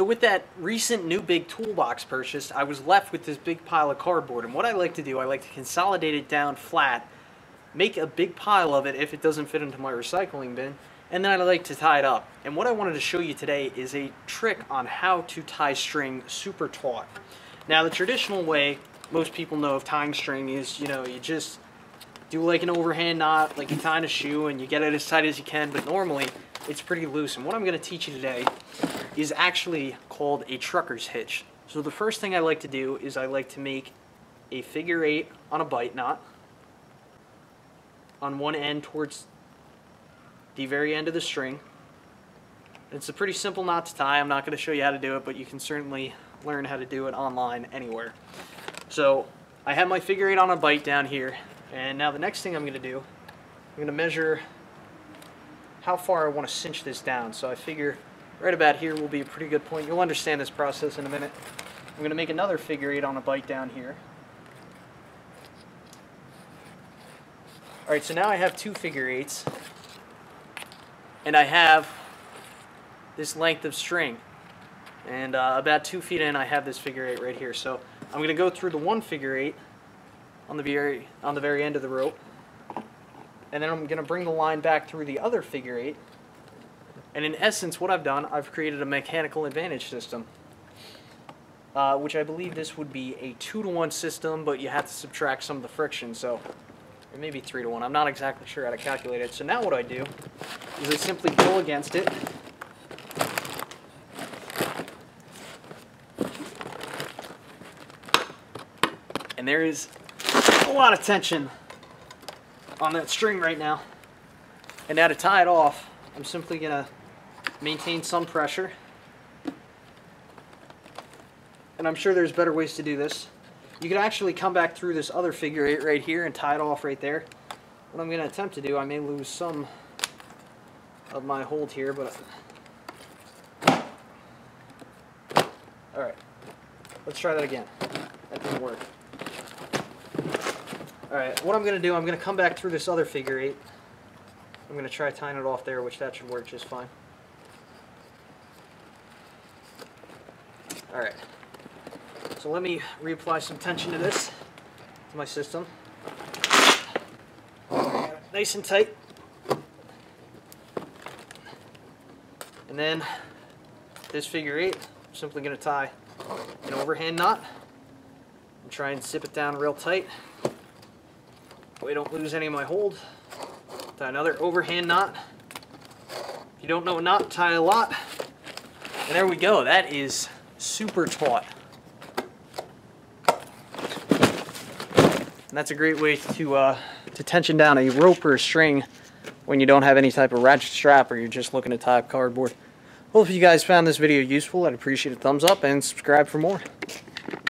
So with that recent new big toolbox purchase, I was left with this big pile of cardboard. And what I like to do, I like to consolidate it down flat, make a big pile of it if it doesn't fit into my recycling bin, and then I like to tie it up. And what I wanted to show you today is a trick on how to tie string super taut. Now the traditional way most people know of tying string is, you just do like an overhand knot, like you tie in a shoe, and you get it as tight as you can, but normally it's pretty loose. And what I'm going to teach you today is actually called a trucker's hitch. So the first thing I like to do is I like to make a figure 8 on a bite knot on one end towards the very end of the string. It's a pretty simple knot to tie. I'm not going to show you how to do it, but you can certainly learn how to do it online anywhere. So I have my figure 8 on a bite down here, and now the next thing I'm going to do, I'm going to measure how far I want to cinch this down. So I figure right about here will be a pretty good point. You'll understand this process in a minute. I'm going to make another figure 8 on a bite down here. Alright, so now I have two figure 8s, and I have this length of string. And about 2 feet in, I have this figure 8 right here. So I'm going to go through the one figure 8 on the very end of the rope, and then I'm going to bring the line back through the other figure 8. And in essence, what I've done, I've created a mechanical advantage system, which I believe this would be a 2-to-1 system, but you have to subtract some of the friction, so or maybe 3-to-1. I'm not exactly sure how to calculate it. So now what I do is I simply pull against it. And there is a lot of tension on that string right now. And now to tie it off, I'm simply going to maintain some pressure. And I'm sure there's better ways to do this. You can actually come back through this other figure 8 right here and tie it off right there. What I'm going to attempt to do, I may lose some of my hold here, but alright, let's try that again. That didn't work. Alright, what I'm going to do, I'm going to come back through this other figure 8. I'm going to try tying it off there, which that should work just fine. Alright, so let me reapply some tension to this, to my system. Nice and tight. And then this figure 8, I'm simply going to tie an overhand knot and try and zip it down real tight. That way I don't lose any of my hold. Tie another overhand knot. If you don't know a knot, tie a lot. And there we go. That is super taut. And that's a great way to tension down a rope or a string when you don't have any type of ratchet strap or you're just looking to tie up cardboard. Well, if you guys found this video useful, I'd appreciate a thumbs up and subscribe for more.